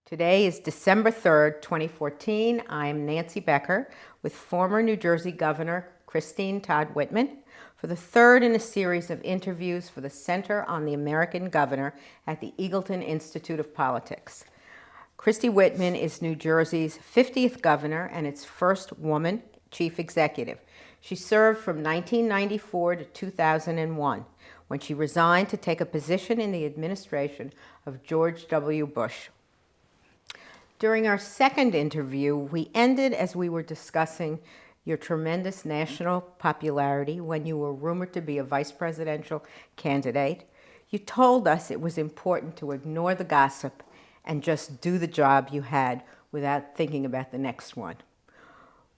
Today is December 3rd, 2014. I'm Nancy Becker with former New Jersey Governor Christine Todd Whitman for the third in a series of interviews for the Center on the American Governor at the Eagleton Institute of Politics. Christy Whitman is New Jersey's 50th governor and its first woman chief executive. She served from 1994 to 2001, when she resigned to take a position in the administration of George W. Bush. During our second interview, we ended as we were discussing your tremendous national popularity when you were rumored to be a vice presidential candidate. You told us it was important to ignore the gossip and just do the job you had without thinking about the next one.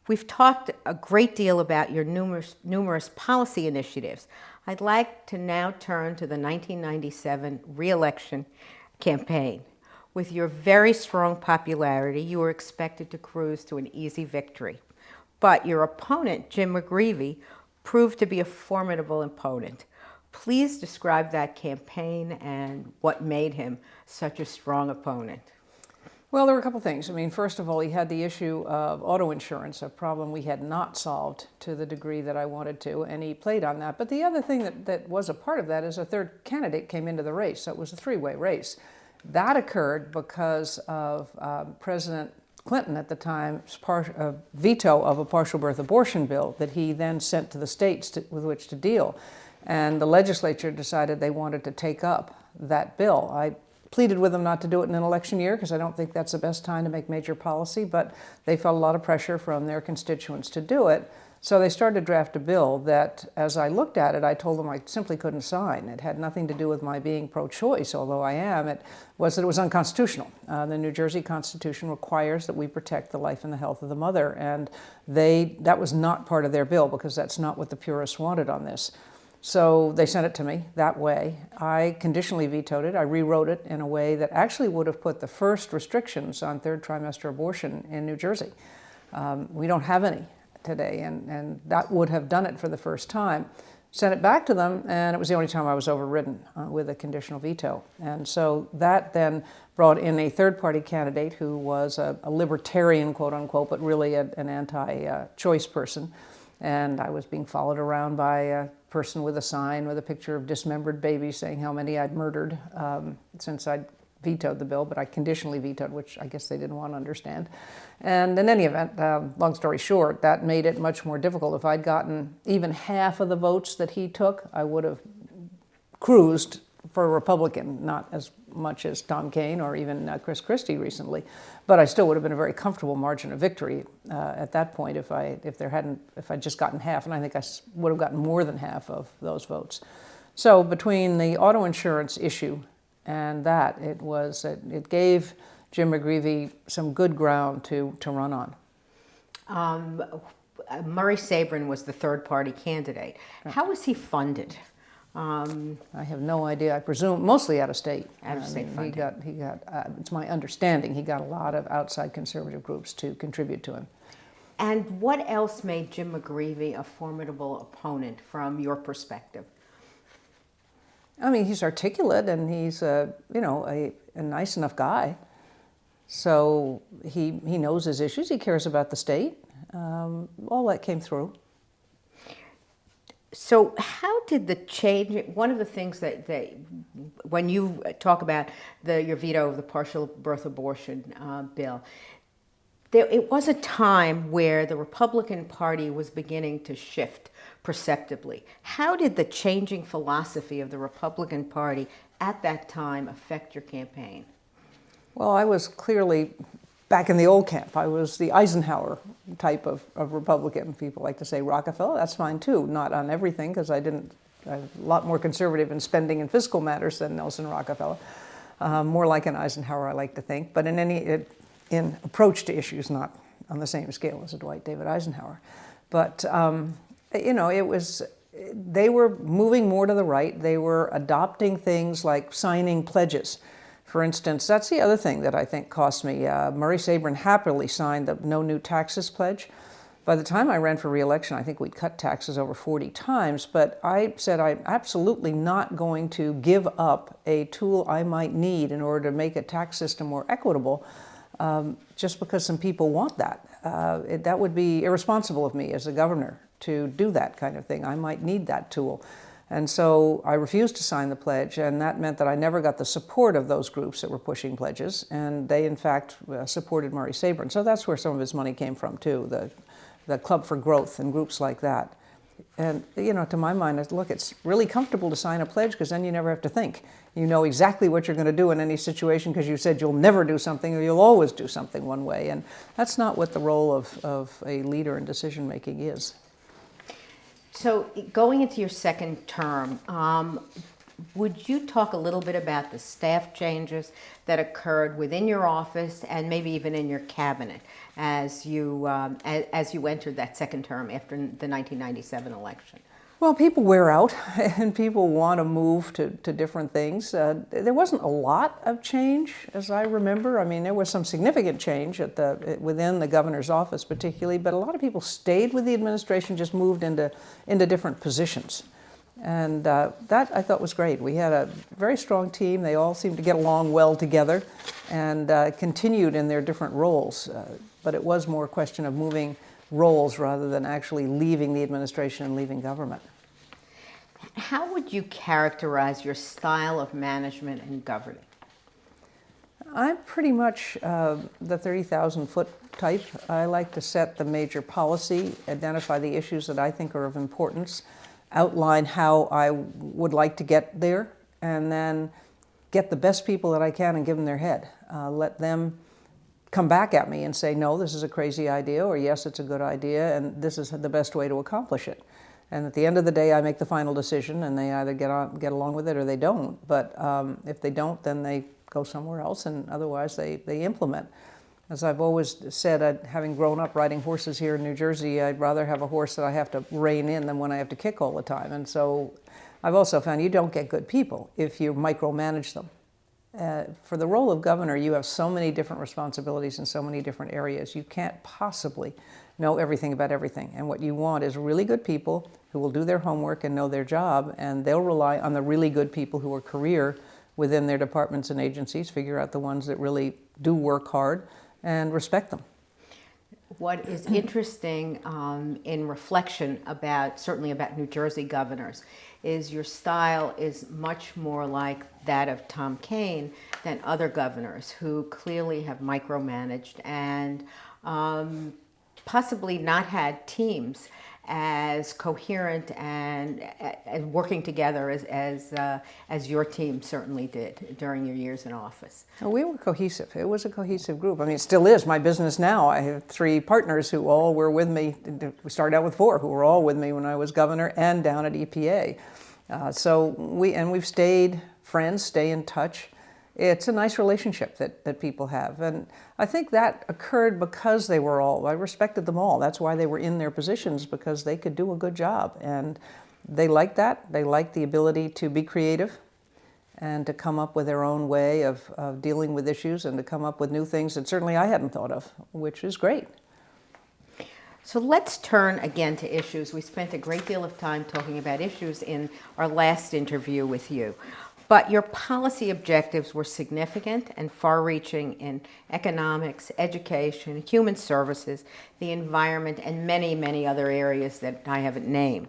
We've talked a great deal about your numerous policy initiatives. I'd like to now turn to the 1997 re-election campaign. With your very strong popularity, you were expected to cruise to an easy victory. But your opponent, Jim McGreevey, proved to be a formidable opponent. Please describe that campaign and what made him such a strong opponent. Well, there were a couple things. I mean, first of all, he had the issue of auto insurance, a problem we had not solved to the degree that I wanted to, and he played on that. But the other thing that was a part of that is a third candidate came into the race, so it was a three-way race. That occurred because of President Clinton at the time's veto of a partial birth abortion bill that he then sent to the states with which to deal. And the legislature decided they wanted to take up that bill. I pleaded with them not to do it in an election year because I don't think that's the best time to make major policy, but they felt a lot of pressure from their constituents to do it. So they started to draft a bill that, as I looked at it, I told them I simply couldn't sign. It had nothing to do with my being pro-choice, although I am. It was that it was unconstitutional. The New Jersey Constitution requires that we protect the life and the health of the mother, and that was not part of their bill because that's not what the purists wanted on this. So they sent it to me that way. I conditionally vetoed it. I rewrote it in a way that actually would have put the first restrictions on third trimester abortion in New Jersey. We don't have any today, and that would have done it for the first time. Sent it back to them, and it was the only time I was overridden with a conditional veto. And so that then brought in a third-party candidate who was a libertarian, quote unquote, but really an anti-choice person. And I was being followed around by a person with a sign with a picture of dismembered babies saying how many I'd murdered since I'd vetoed the bill, but I conditionally vetoed, which I guess they didn't want to understand. And in any event, long story short, that made it much more difficult. If I'd gotten even half of the votes that he took, I would have cruised for a Republican, not as much as Tom Kean or even Chris Christie recently, but I still would have been a very comfortable margin of victory at that point if I'd just gotten half, and I think I would have gotten more than half of those votes. So between the auto insurance issue and that, it gave Jim McGreevey some good ground to run on. Murray Sabrin was the third-party candidate. How was he funded? I have no idea. I presume mostly out of state. Out of state funding. He got. It's my understanding he got a lot of outside conservative groups to contribute to him. And what else made Jim McGreevey a formidable opponent from your perspective? I mean, he's articulate and he's a nice enough guy. So he knows his issues. He cares about the state. All that came through. So how did the change, one of the things that when you talk about your veto of the partial birth abortion bill, it was a time where the Republican Party was beginning to shift perceptibly. How did the changing philosophy of the Republican Party at that time affect your campaign? Well, I was clearly back in the old camp. I was the Eisenhower type of Republican. People like to say Rockefeller. That's fine too. Not on everything, because I'm a lot more conservative in spending and fiscal matters than Nelson Rockefeller. More like an Eisenhower, I like to think. But in approach to issues, not on the same scale as a Dwight David Eisenhower. But they were moving more to the right. They were adopting things like signing pledges. For instance, that's the other thing that I think cost me. Murray Sabrin happily signed the No New Taxes pledge, By the time I ran for re-election, I think we'd cut taxes over 40 times, but I said I'm absolutely not going to give up a tool I might need in order to make a tax system more equitable just because some people want that. That would be irresponsible of me as a governor to do that kind of thing. I might need that tool. And so I refused to sign the pledge, and that meant that I never got the support of those groups that were pushing pledges, and they in fact supported Murray Sabrin. So that's where some of his money came from too, the Club for Growth and groups like that. And you know, to my mind, look, it's really comfortable to sign a pledge because then you never have to think. You know exactly what you're going to do in any situation because you said you'll never do something or you'll always do something one way. And that's not what the role of a leader in decision making is. So going into your second term, would you talk a little bit about the staff changes that occurred within your office and maybe even in your cabinet as you entered that second term after the 1997 election? Well, people wear out and people want to move to different things. There wasn't a lot of change, as I remember. I mean, there was some significant change within the governor's office particularly, but a lot of people stayed with the administration, just moved into different positions. And that I thought was great. We had a very strong team. They all seemed to get along well together and continued in their different roles. But it was more a question of moving roles rather than actually leaving the administration and leaving government. How would you characterize your style of management and governing? I'm pretty much the 30,000-foot type. I like to set the major policy, identify the issues that I think are of importance, outline how I would like to get there, and then get the best people that I can and give them their head. Let them come back at me and say, no, this is a crazy idea, or yes, it's a good idea, and this is the best way to accomplish it. And at the end of the day, I make the final decision, and they either get along with it or they don't. But if they don't, then they go somewhere else, and otherwise they implement. As I've always said, having grown up riding horses here in New Jersey, I'd rather have a horse that I have to rein in than one I have to kick all the time. And so I've also found you don't get good people if you micromanage them. For the role of governor, you have so many different responsibilities in so many different areas. You can't possibly know everything about everything. And what you want is really good people who will do their homework and know their job, and they'll rely on the really good people who are career within their departments and agencies, figure out the ones that really do work hard, and respect them. What is interesting in reflection certainly about New Jersey governors, is your style is much more like that of Tom Kean than other governors who clearly have micromanaged and possibly not had teams as coherent and working together as your team certainly did during your years in office. We were cohesive. It was a cohesive group. I mean, it still is. My business now, I have 3 partners who all were with me. We started out with 4 who were all with me when I was governor and down at EPA. So we've stayed friends, stay in touch. It's a nice relationship that people have. And I think that occurred because I respected them all. That's why they were in their positions, because they could do a good job. And they liked that. They liked the ability to be creative and to come up with their own way of dealing with issues and to come up with new things that certainly I hadn't thought of, which is great. So let's turn again to issues. We spent a great deal of time talking about issues in our last interview with you. But your policy objectives were significant and far-reaching in economics, education, human services, the environment, and many, many other areas that I haven't named.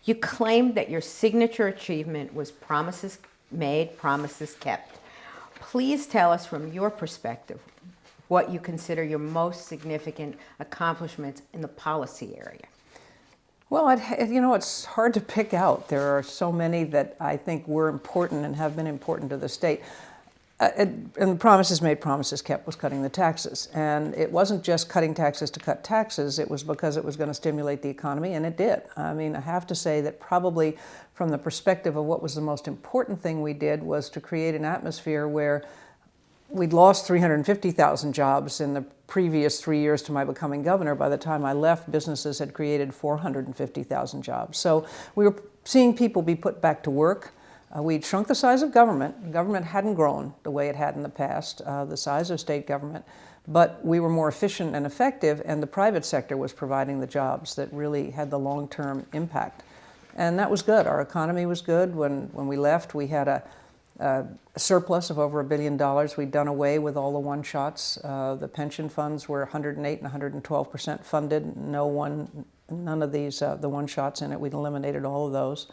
You claimed that your signature achievement was promises made, promises kept. Please tell us from your perspective what you consider your most significant accomplishments in the policy area. Well, it's hard to pick out. There are so many that I think were important and have been important to the state. And promises made, promises kept was cutting the taxes. And it wasn't just cutting taxes to cut taxes. It was because it was going to stimulate the economy, and it did. I mean, I have to say that probably from the perspective of what was the most important thing we did was to create an atmosphere where we'd lost 350,000 jobs in the previous 3 years to my becoming governor. By the time I left, businesses had created 450,000 jobs. So we were seeing people be put back to work. We'd shrunk the size of government. Government hadn't grown the way it had in the past, the size of state government. But we were more efficient and effective, and the private sector was providing the jobs that really had the long-term impact. And that was good. Our economy was good. When we left, we had a surplus of over $1 billion. We'd done away with all the one-shots. The pension funds were 108 and 112% funded. None of these, the one-shots in it. We'd eliminated all of those.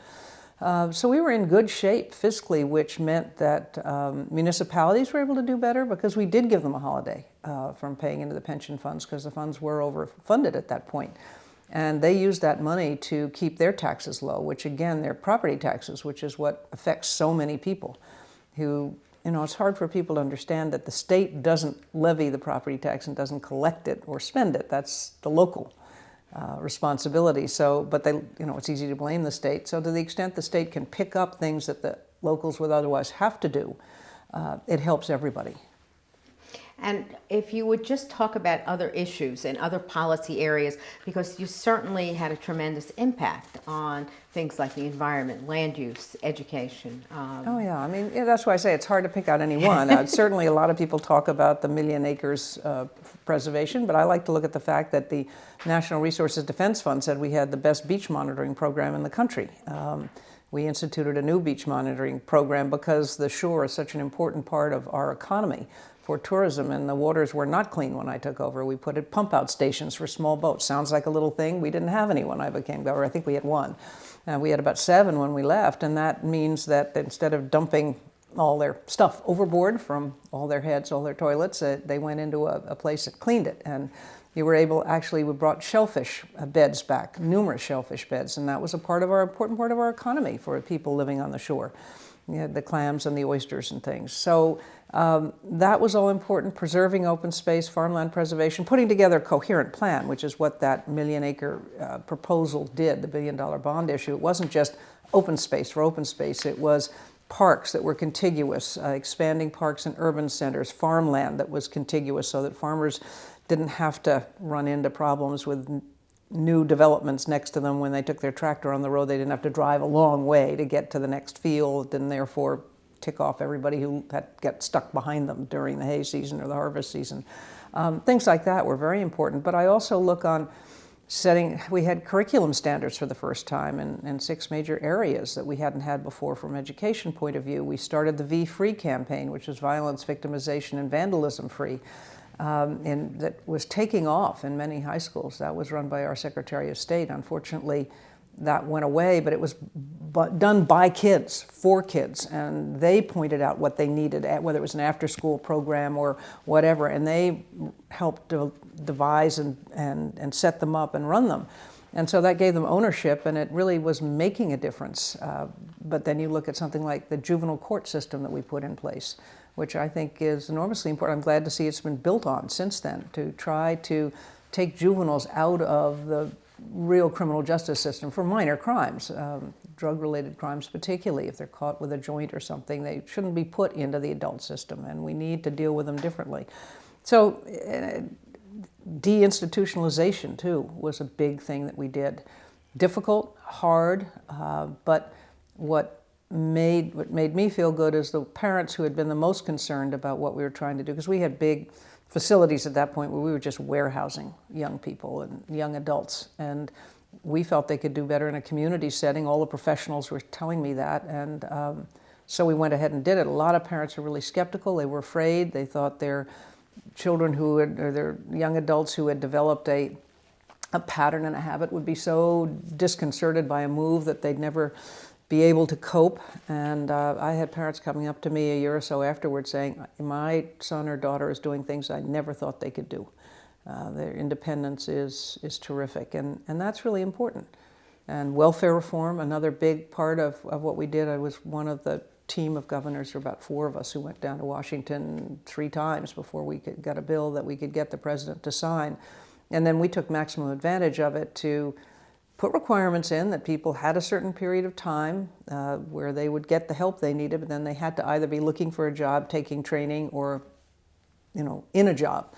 So we were in good shape fiscally, which meant that municipalities were able to do better because we did give them a holiday from paying into the pension funds because the funds were overfunded at that point. And they used that money to keep their taxes low, which again, their property taxes, which is what affects so many people who, it's hard for people to understand that the state doesn't levy the property tax and doesn't collect it or spend it. That's the local responsibility. So, but they, it's easy to blame the state. So to the extent the state can pick up things that the locals would otherwise have to do, it helps everybody. And if you would just talk about other issues and other policy areas, because you certainly had a tremendous impact on things like the environment, land use, education. Oh yeah, I mean, that's why I say it's hard to pick out any one. Certainly a lot of people talk about the million acres preservation, but I like to look at the fact that the National Resources Defense Fund said we had the best beach monitoring program in the country. We instituted a new beach monitoring program because the shore is such an important part of our economy for tourism, and the waters were not clean when I took over. We put in pump out stations for small boats. Sounds like a little thing. We didn't have any when I became governor. I think we had one. We had about 7 when we left, and that means that instead of dumping all their stuff overboard from all their heads, all their toilets, they went into a place that cleaned it. And you were able, actually, we brought shellfish beds back, numerous shellfish beds, and that was important part of our economy for people living on the shore. You had the clams and the oysters and things. So that was all important, preserving open space, farmland preservation, putting together a coherent plan, which is what that million-acre proposal did, the $1 billion bond issue. It wasn't just open space for open space. It was parks that were contiguous, expanding parks and urban centers, farmland that was contiguous so that farmers didn't have to run into problems with new developments next to them when they took their tractor on the road. They didn't have to drive a long way to get to the next field and therefore tick off everybody who had got stuck behind them during the hay season or the harvest season. Things like that were very important. But I also look on we had curriculum standards for the first time in 6 major areas that we hadn't had before from an education point of view. We started the V-Free campaign, which was violence, victimization, and vandalism free. And that was taking off in many high schools. That was run by our Secretary of State. Unfortunately, that went away, but it was done by kids, for kids, and they pointed out what they needed, whether it was an after-school program or whatever, and they helped devise and set them up and run them. And so that gave them ownership, and it really was making a difference. But then you look at something like the juvenile court system that we put in place, which I think is enormously important. I'm glad to see it's been built on since then to try to take juveniles out of the real criminal justice system for minor crimes, drug-related crimes particularly. If they're caught with a joint or something, they shouldn't be put into the adult system, and we need to deal with them differently. So deinstitutionalization, too, was a big thing that we did. Difficult, hard, but what made me feel good is the parents who had been the most concerned about what we were trying to do, because we had big facilities at that point where we were just warehousing young people and young adults, and we felt they could do better in a community setting. All the professionals were telling me that, and so we went ahead and did it. A lot of parents were really skeptical. They were afraid. They thought their children or their young adults who had developed a pattern and a habit would be so disconcerted by a move that they'd never be able to cope. And I had parents coming up to me a year or so afterwards saying, my son or daughter is doing things I never thought they could do. Their independence is terrific, and that's really important. And welfare reform, another big part of what we did. I was one of the team of governors, or about 4 of us, who went down to Washington 3 times before we got a bill that we could get the president to sign. And then we took maximum advantage of it to put requirements in that people had a certain period of time where they would get the help they needed, but then they had to either be looking for a job, taking training, or in a job.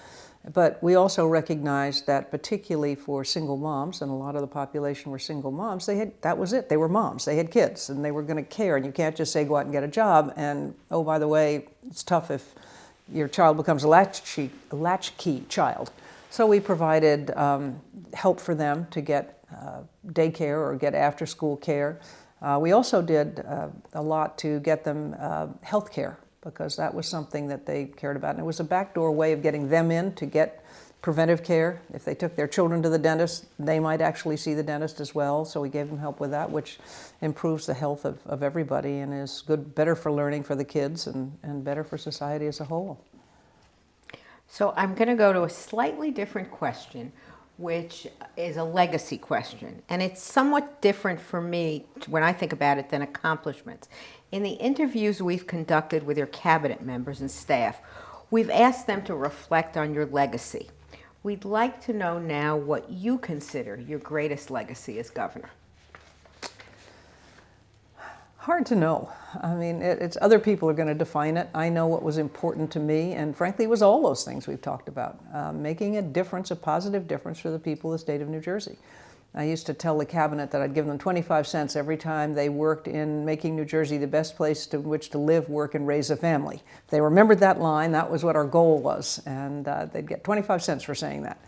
But we also recognized that particularly for single moms, and a lot of the population were single moms, that was it. They were moms. They had kids, and they were going to care. And you can't just say, go out and get a job. And, oh, by the way, it's tough if your child becomes a latchkey child. So we provided help for them to get daycare or get after-school care. We also did a lot to get them health care, because that was something that they cared about. And it was a backdoor way of getting them in to get preventive care. If they took their children to the dentist, they might actually see the dentist as well. So we gave them help with that, which improves the health of everybody and is good, better for learning for the kids and better for society as a whole. So I'm going to go to a slightly different question, which is a legacy question. And it's somewhat different for me when I think about it than accomplishments. In the interviews we've conducted with your cabinet members and staff, we've asked them to reflect on your legacy. We'd like to know now what you consider your greatest legacy as governor. Hard to know. I mean, it's other people are going to define it. I know what was important to me, and frankly, it was all those things we've talked about. Making a difference, a positive difference for the people of the state of New Jersey. I used to tell the cabinet that I'd give them 25 cents every time they worked in making New Jersey the best place to which to live, work, and raise a family. If they remembered that line, that was what our goal was, and they'd get 25 cents for saying that.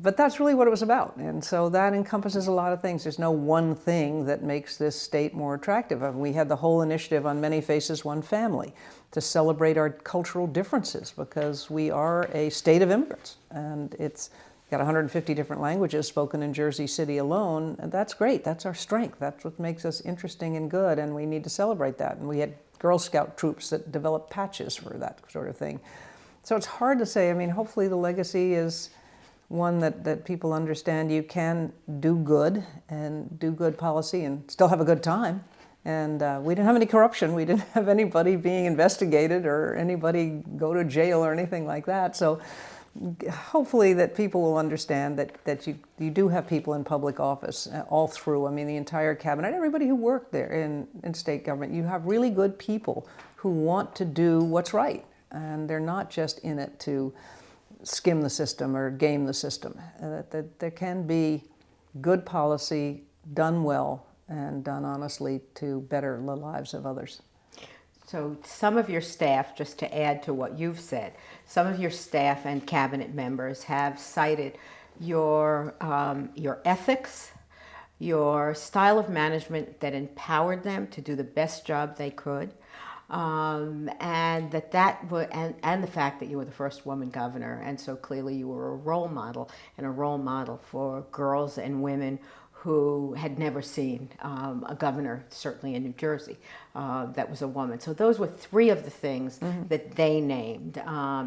But that's really what it was about, and so that encompasses a lot of things. There's no one thing that makes this state more attractive. We had the whole initiative on Many Faces, One Family to celebrate our cultural differences, because we are a state of immigrants, and it's got 150 different languages spoken in Jersey City alone, and that's great. That's our strength. That's what makes us interesting and good, and we need to celebrate that. And we had Girl Scout troops that developed patches for that sort of thing. So it's hard to say. I mean, hopefully the legacy is one that people understand you can do good and do good policy and still have a good time. And we didn't have any corruption. We didn't have anybody being investigated or anybody go to jail or anything like that. So hopefully that people will understand that you do have people in public office all through. I mean, the entire cabinet, everybody who worked there in state government, you have really good people who want to do what's right. And they're not just in it to skim the system or game the system. That there can be good policy done well and done honestly to better the lives of others. So some of your staff, just to add to what you've said, some of your staff and cabinet members have cited your ethics, your style of management that empowered them to do the best job they could, and the fact that you were the first woman governor, and so clearly you were a role model, and a role model for girls and women who had never seen a governor, certainly in New Jersey, that was a woman. So those were three of the things that they named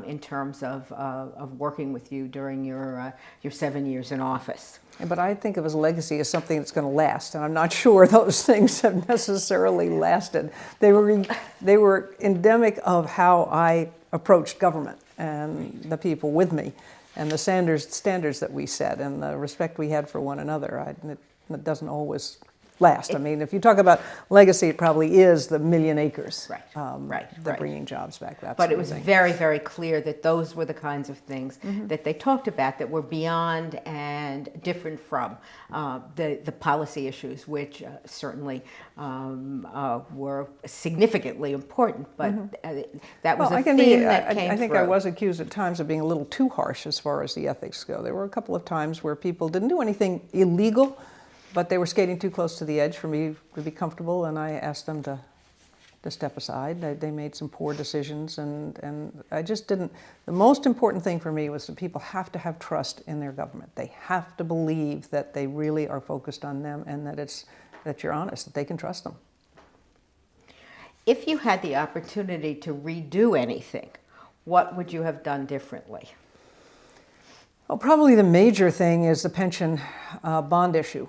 in terms of working with you during your 7 years in office. But I think of as legacy as something that's going to last, and I'm not sure those things have necessarily lasted. They were endemic of how I approached government and the people with me, and the standards that we set, and the respect we had for one another. It doesn't always last. I mean, if you talk about legacy, it probably is the million acres, bringing jobs back. But it was very, very clear that those were the kinds of things that they talked about that were beyond and different from the policy issues, which certainly were significantly important. But that was a theme that came I think through. I was accused at times of being a little too harsh as far as the ethics go. There were a couple of times where people didn't do anything illegal, but they were skating too close to the edge for me to be comfortable, and I asked them to step aside. They made some poor decisions, and I just didn't. The most important thing for me was that people have to have trust in their government. They have to believe that they really are focused on them, and that you're honest, that they can trust them. If you had the opportunity to redo anything, what would you have done differently? Well, probably the major thing is the pension bond issue.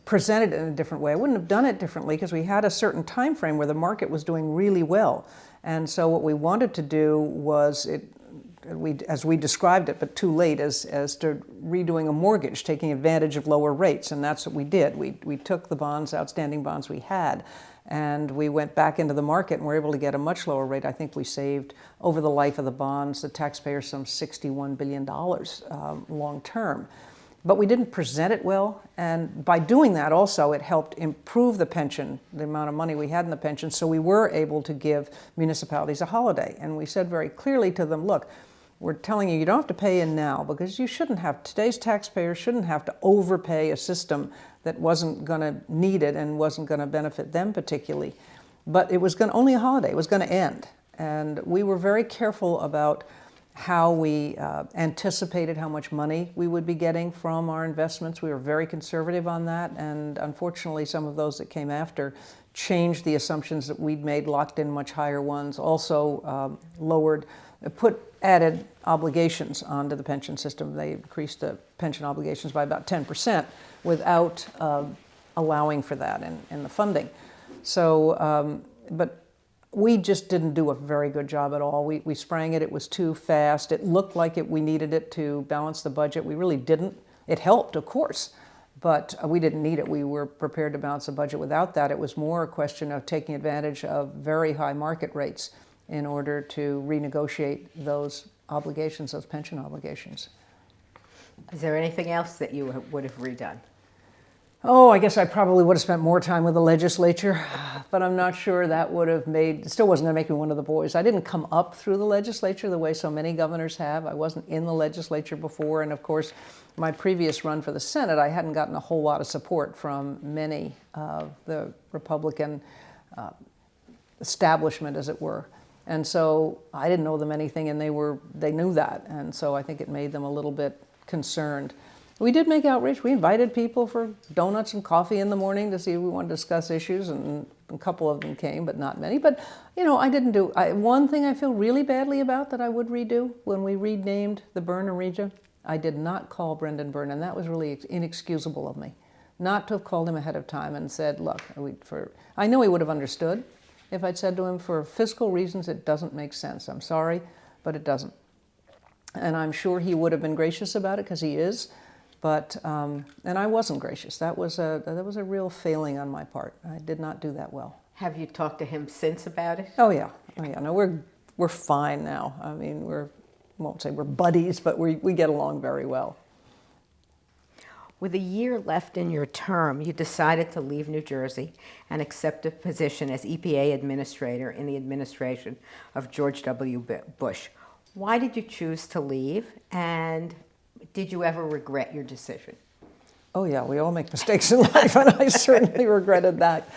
Presented in a different way. I wouldn't have done it differently because we had a certain time frame where the market was doing really well. And so what we wanted to do was, as we described it, but too late, as to redoing a mortgage, taking advantage of lower rates. And that's what we did. We took the bonds, outstanding bonds we had, and we went back into the market and were able to get a much lower rate. I think we saved, over the life of the bonds, the taxpayers some $61 billion long term. But we didn't present it well, and by doing that also it helped improve the pension, the amount of money we had in the pension, so we were able to give municipalities a holiday. And we said very clearly to them, look, we're telling you, you don't have to pay in now, because you shouldn't have, today's taxpayers shouldn't have to overpay a system that wasn't going to need it and wasn't going to benefit them particularly. But it was only a holiday, it was going to end. And we were very careful about how we anticipated how much money we would be getting from our investments. We were very conservative on that, and unfortunately some of those that came after changed the assumptions that we'd made, locked in much higher ones, also added obligations onto the pension system. They increased the pension obligations by about 10% without allowing for that in the funding. So, but we just didn't do a very good job at all. We sprang it. It was too fast. It looked like we needed it to balance the budget. We really didn't. It helped, of course, but we didn't need it. We were prepared to balance the budget without that. It was more a question of taking advantage of very high market rates in order to renegotiate those obligations, those pension obligations. Is there anything else that you would have redone? Oh, I guess I probably would have spent more time with the legislature, but I'm not sure that would have it still wasn't going to make me one of the boys. I didn't come up through the legislature the way so many governors have. I wasn't in the legislature before, and of course, my previous run for the Senate, I hadn't gotten a whole lot of support from many of the Republican establishment, as it were. And so I didn't know them anything, and they knew that, and so I think it made them a little bit concerned. We did make outreach. We invited people for donuts and coffee in the morning to see if we wanted to discuss issues, and a couple of them came, but not many. But, you know, I didn't do, one thing I feel really badly about that I would redo, when we renamed the Byrne region, I did not call Brendan Byrne, and that was really inexcusable of me, not to have called him ahead of time and said, look, I know he would have understood if I'd said to him, for fiscal reasons, it doesn't make sense. I'm sorry, but it doesn't. And I'm sure he would have been gracious about it, because he is. But, and I wasn't gracious. That was a real failing on my part. I did not do that well. Have you talked to him since about it? Oh yeah. No, we're fine now. I mean, won't say we're buddies, but we get along very well. With a year left in your term, you decided to leave New Jersey and accept a position as EPA administrator in the administration of George W. Bush. Why did you choose to leave, and did you ever regret your decision? Oh yeah, we all make mistakes in life, and I certainly regretted that.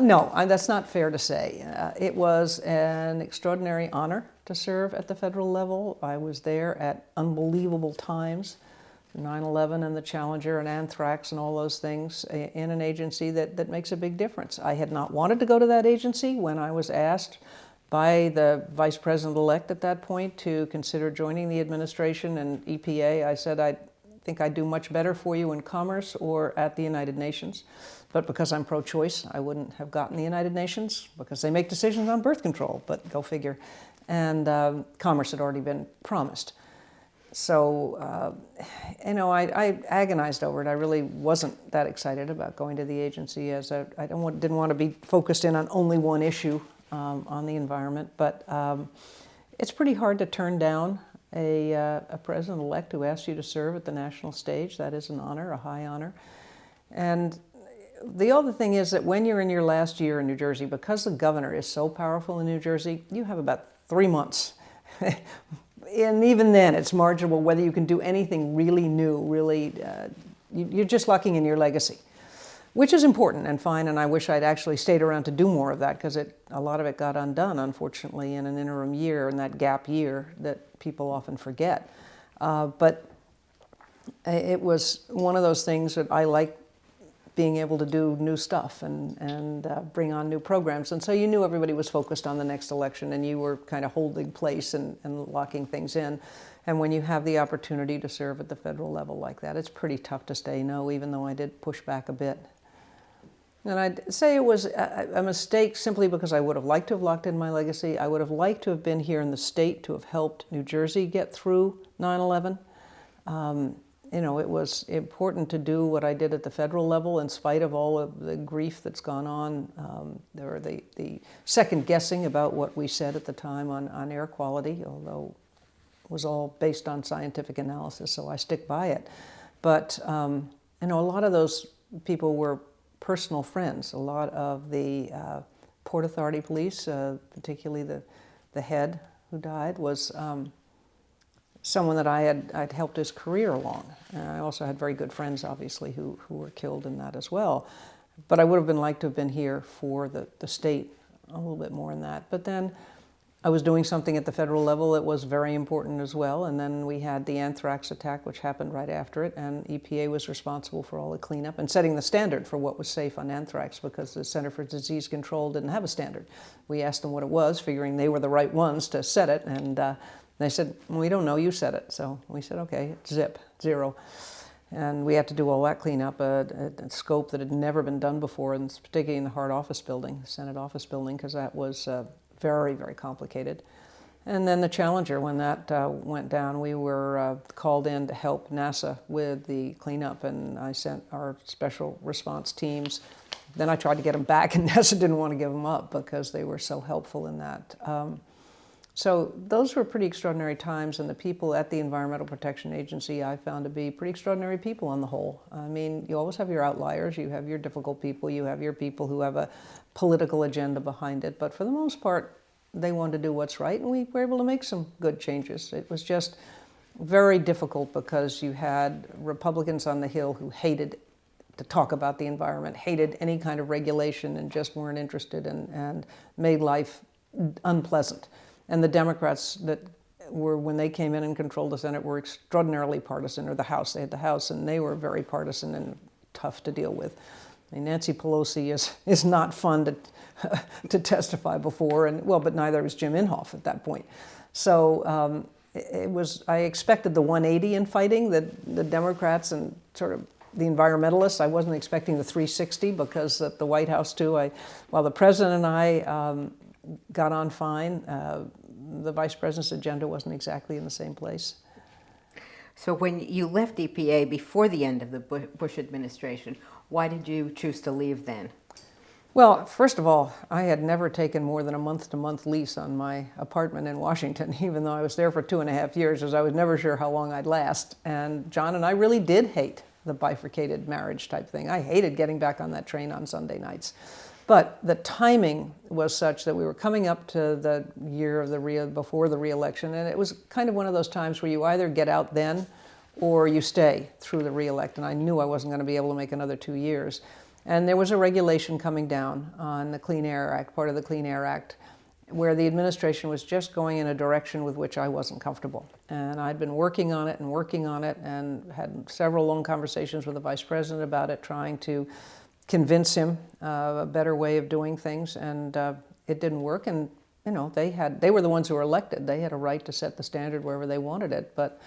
No, that's not fair to say. It was an extraordinary honor to serve at the federal level. I was there at unbelievable times, 9/11 and the Challenger and anthrax and all those things, in an agency that makes a big difference. I had not wanted to go to that agency. When I was asked by the vice president-elect at that point to consider joining the administration and EPA, I said, I think I'd do much better for you in Commerce or at the United Nations. But because I'm pro-choice, I wouldn't have gotten the United Nations, because they make decisions on birth control, but go figure. And Commerce had already been promised. So, I agonized over it. I really wasn't that excited about going to the agency, as I didn't want to be focused in on only one issue on the environment. But it's pretty hard to turn down a president-elect who asks you to serve at the national stage. That is an honor, a high honor. And the other thing is that when you're in your last year in New Jersey, because the governor is so powerful in New Jersey, you have about 3 months. And even then, it's marginal whether you can do anything really new, you're just locking in your legacy, which is important and fine, and I wish I'd actually stayed around to do more of that, because a lot of it got undone, unfortunately, in an interim year, in that gap year that people often forget. But it was one of those things that I like, being able to do new stuff and bring on new programs. And so you knew everybody was focused on the next election, and you were kind of holding place and locking things in. And when you have the opportunity to serve at the federal level like that, it's pretty tough to say no, even though I did push back a bit. And I'd say it was a mistake simply because I would have liked to have locked in my legacy. I would have liked to have been here in the state to have helped New Jersey get through 9/11. It was important to do what I did at the federal level in spite of all of the grief that's gone on. There were the second guessing about what we said at the time on air quality, although it was all based on scientific analysis, so I stick by it. But a lot of those people were personal friends. A lot of the Port Authority police, particularly the head who died, was someone that I'd helped his career along. And I also had very good friends, obviously, who were killed in that as well. But I would have liked to have been here for the state a little bit more in that. But then I was doing something at the federal level that was very important as well, and then we had the anthrax attack, which happened right after it, and EPA was responsible for all the cleanup and setting the standard for what was safe on anthrax, because the Center for Disease Control didn't have a standard. We asked them what it was, figuring they were the right ones to set it, and they said, we don't know, you set it. So we said, okay, zip, zero. And we had to do all that cleanup, a scope that had never been done before, and particularly in the Hart office building, the Senate office building, because that was very, very complicated. And then the Challenger, when that went down, we were called in to help NASA with the cleanup, and I sent our special response teams. Then I tried to get them back, and NASA didn't want to give them up because they were so helpful in that. So those were pretty extraordinary times, and the people at the Environmental Protection Agency I found to be pretty extraordinary people on the whole. I mean, you always have your outliers, you have your difficult people, you have your people who have a political agenda behind it, but for the most part, they wanted to do what's right, and we were able to make some good changes. It was just very difficult because you had Republicans on the Hill who hated to talk about the environment, hated any kind of regulation, and just weren't interested and made life unpleasant. And the Democrats that were, when they came in and controlled the Senate, were extraordinarily partisan, or the House. They had the House, and they were very partisan and tough to deal with. I mean, Nancy Pelosi is not fun to testify before, and well, but neither was Jim Inhofe at that point. So I expected the 180 in fighting, the Democrats and sort of the environmentalists. I wasn't expecting the 360, because at the White House too, while the president and I got on fine, the vice president's agenda wasn't exactly in the same place. So when you left EPA before the end of the Bush administration, why did you choose to leave then? Well, first of all, I had never taken more than a month-to-month lease on my apartment in Washington, even though I was there for 2.5 years, as I was never sure how long I'd last. And John and I really did hate the bifurcated marriage type thing. I hated getting back on that train on Sunday nights. But the timing was such that we were coming up to the year of before the re-election, and it was kind of one of those times where you either get out then or you stay through the re-elect. And I knew I wasn't going to be able to make another 2 years. And there was a regulation coming down on the Clean Air Act, part of the Clean Air Act, where the administration was just going in a direction with which I wasn't comfortable. And I'd been working on it and had several long conversations with the vice president about it, trying to convince him a better way of doing things, and it didn't work. And they were the ones who were elected. They had a right to set the standard wherever they wanted it, but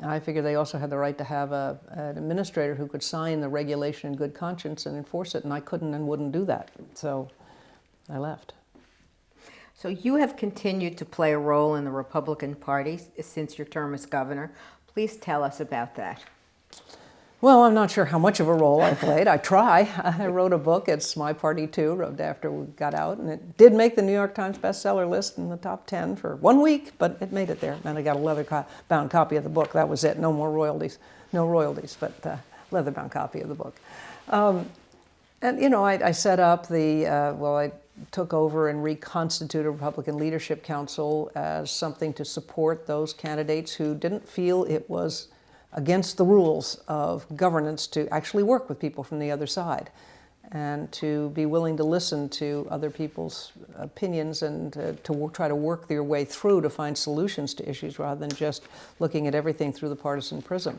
I figured they also had the right to have an administrator who could sign the regulation in good conscience and enforce it, and I couldn't and wouldn't do that, so I left. So you have continued to play a role in the Republican Party since your term as governor. Please tell us about that. Well, I'm not sure how much of a role I played. I try. I wrote a book, It's My Party Too, wrote after we got out, and it did make the New York Times bestseller list in the top 10 for 1 week, but it made it there. And I got a leather-bound copy of the book. That was it. No more royalties. No royalties, but leather-bound copy of the book. I set up I took over and reconstituted a Republican Leadership Council as something to support those candidates who didn't feel it was against the rules of governance to actually work with people from the other side, and to be willing to listen to other people's opinions and to try to work their way through to find solutions to issues rather than just looking at everything through the partisan prism.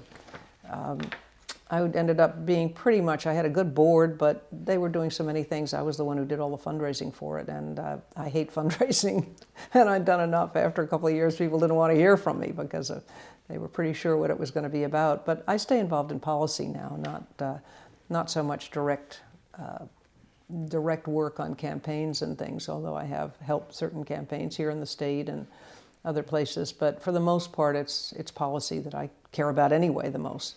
I ended up being pretty much, I had a good board, but they were doing so many things. I was the one who did all the fundraising for it, and I hate fundraising. And I'd done enough. After a couple of years, people didn't want to hear from me because they were pretty sure what it was going to be about. But I stay involved in policy now, not so much direct work on campaigns and things, although I have helped certain campaigns here in the state and other places. But for the most part, it's policy that I care about anyway the most.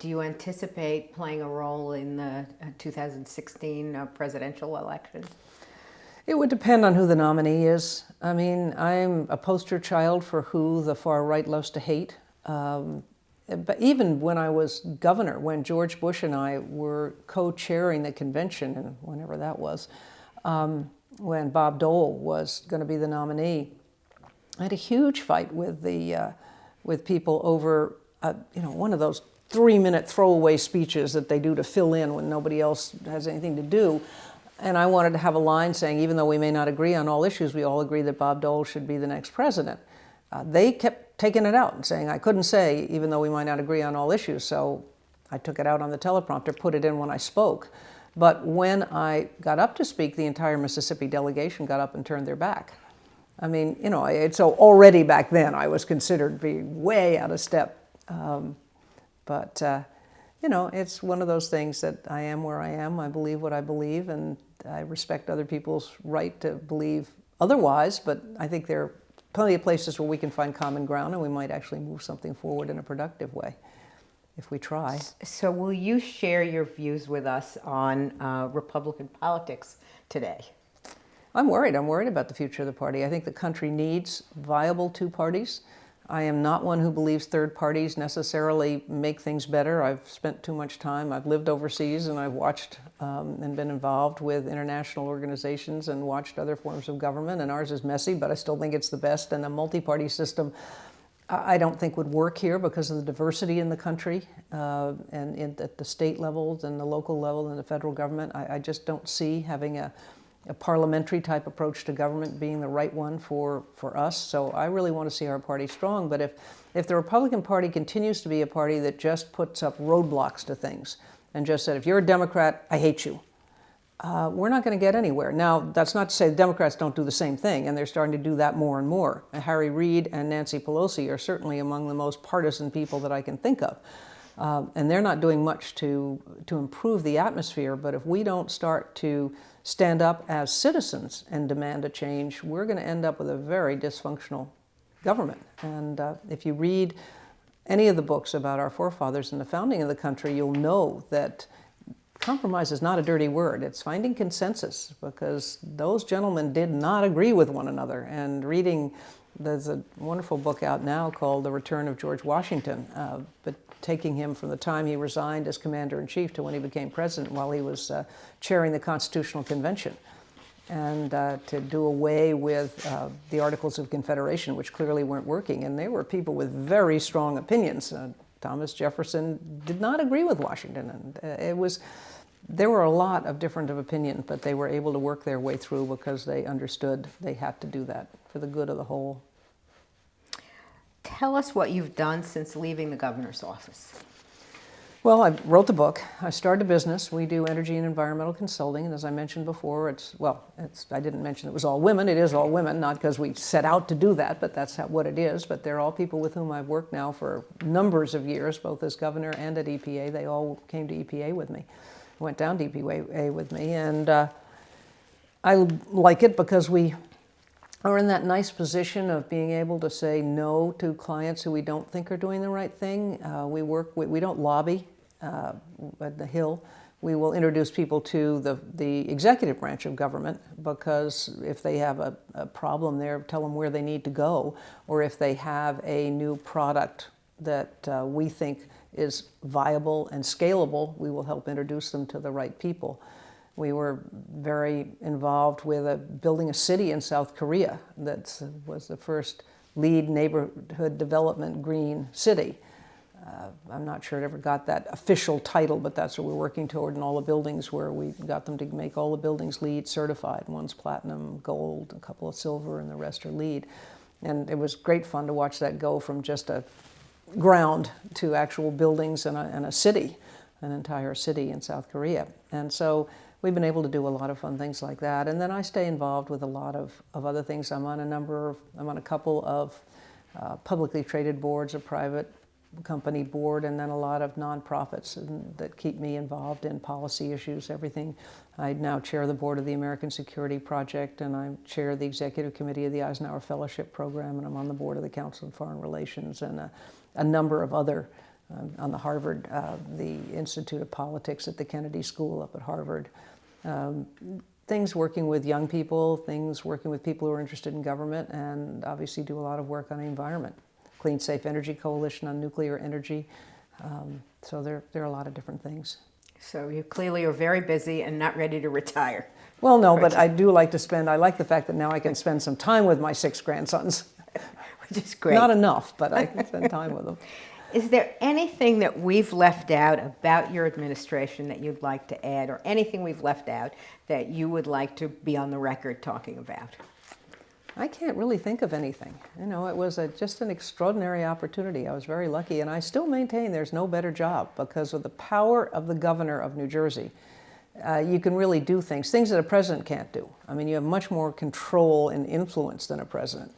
Do you anticipate playing a role in the 2016 presidential election? It would depend on who the nominee is. I mean, I'm a poster child for who the far right loves to hate. but even when I was governor, when George Bush and I were co-chairing the convention, and whenever that was, when Bob Dole was going to be the nominee, I had a huge fight with with people over one of those 3-minute throwaway speeches that they do to fill in when nobody else has anything to do. And I wanted to have a line saying, even though we may not agree on all issues, we all agree that Bob Dole should be the next president. They kept taking it out and saying I couldn't say, even though we might not agree on all issues. So I took it out on the teleprompter, put it in when I spoke. But when I got up to speak, the entire Mississippi delegation got up and turned their back. I mean, so already back then I was considered to be way out of step. But it's one of those things that I am where I am. I believe what I believe, and I respect other people's right to believe otherwise. But I think there are plenty of places where we can find common ground, and we might actually move something forward in a productive way if we try. So will you share your views with us on Republican politics today? I'm worried. I'm worried about the future of the party. I think the country needs viable two parties. I am not one who believes third parties necessarily make things better. I've spent too much time. I've lived overseas, and I've watched and been involved with international organizations and watched other forms of government, and ours is messy, but I still think it's the best. And a multi-party system I don't think would work here because of the diversity in the country and at the state levels and the local level and the federal government. I just don't see having a parliamentary type approach to government being the right one for us. So I really want to see our party strong. But if the Republican Party continues to be a party that just puts up roadblocks to things and just said, if you're a Democrat, I hate you, we're not going to get anywhere. Now, that's not to say the Democrats don't do the same thing, and they're starting to do that more and more. Harry Reid and Nancy Pelosi are certainly among the most partisan people that I can think of. And they're not doing much to improve the atmosphere, but if we don't start to stand up as citizens and demand a change, we're going to end up with a very dysfunctional government. And if you read any of the books about our forefathers and the founding of the country, you'll know that compromise is not a dirty word. It's finding consensus, because those gentlemen did not agree with one another. And there's a wonderful book out now called The Return of George Washington, but taking him from the time he resigned as commander-in-chief to when he became president while he was chairing the Constitutional Convention, and to do away with the Articles of Confederation, which clearly weren't working. And they were people with very strong opinions. Thomas Jefferson did not agree with Washington, and there were a lot of different opinions, but they were able to work their way through because they understood they had to do that for the good of the whole. Tell us what you've done since leaving the governor's office. Well, I wrote the book. I started a business. We do energy and environmental consulting, and as I mentioned before, I didn't mention it was all women. It is all women, not because we set out to do that, but that's what it is. But they're all people with whom I've worked now for numbers of years, both as governor and at EPA. They all came to EPA with me, went down to EPA with me, and I like it because we are in that nice position of being able to say no to clients who we don't think are doing the right thing. We don't lobby at the Hill. We will introduce people to the executive branch of government, because if they have a problem there, tell them where they need to go, or if they have a new product that we think is viable and scalable, we will help introduce them to the right people. We were very involved with building a city in South Korea that was the first LEED neighborhood development green city. I'm not sure it ever got that official title, but that's what we're working toward in all the buildings, where we got them to make all the buildings LEED certified. One's platinum, gold, a couple of silver, and the rest are LEED. And it was great fun to watch that go from just a ground to actual buildings and a city, an entire city in South Korea. And so we've been able to do a lot of fun things like that. And then I stay involved with a lot of other things. I'm on a couple of publicly traded boards, a private company board, and then a lot of nonprofits that keep me involved in policy issues, everything. I now chair the board of the American Security Project, and I chair the executive committee of the Eisenhower Fellowship Program, and I'm on the board of the Council on Foreign Relations, and a number of other, on the Harvard, the Institute of Politics at the Kennedy School up at Harvard. Things working with young people, things working with people who are interested in government, and obviously do a lot of work on the environment. Of Clean Safe Energy Coalition on nuclear energy. So there are a lot of different things. So you clearly are very busy and not ready to retire. Well, no, but I do like to spend, I like the fact that now I can spend some time with my 6 grandsons. Which is great. Not enough, but I can spend time with them. Is there anything that we've left out about your administration that you'd like to add, or anything we've left out that you would like to be on the record talking about? I can't really think of anything. You know, it was just an extraordinary opportunity. I was very lucky, and I still maintain there's no better job because of the power of the governor of New Jersey. You can really do things that a president can't do. I mean, you have much more control and influence than a president.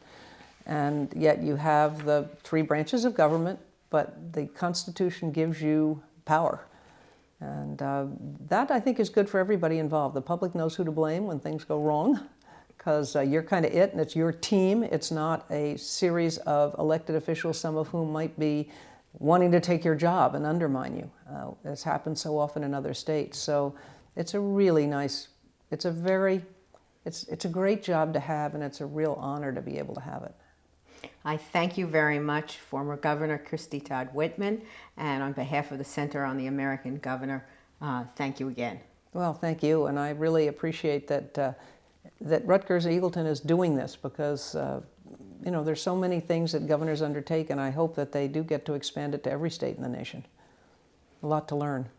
And yet you have the 3 branches of government, but the Constitution gives you power. And that, I think, is good for everybody involved. The public knows who to blame when things go wrong, because you're kind of it, and it's your team. It's not a series of elected officials, some of whom might be wanting to take your job and undermine you. It's happened so often in other states. So it's a really nice, it's a great job to have, and it's a real honor to be able to have it. I thank you very much, former Governor Todd Whitman, and on behalf of the Center on the American Governor, thank you again. Well, thank you, and I really appreciate that that Rutgers Eagleton is doing this, because you know, there's so many things that governors undertake, and I hope that they do get to expand it to every state in the nation. A lot to learn.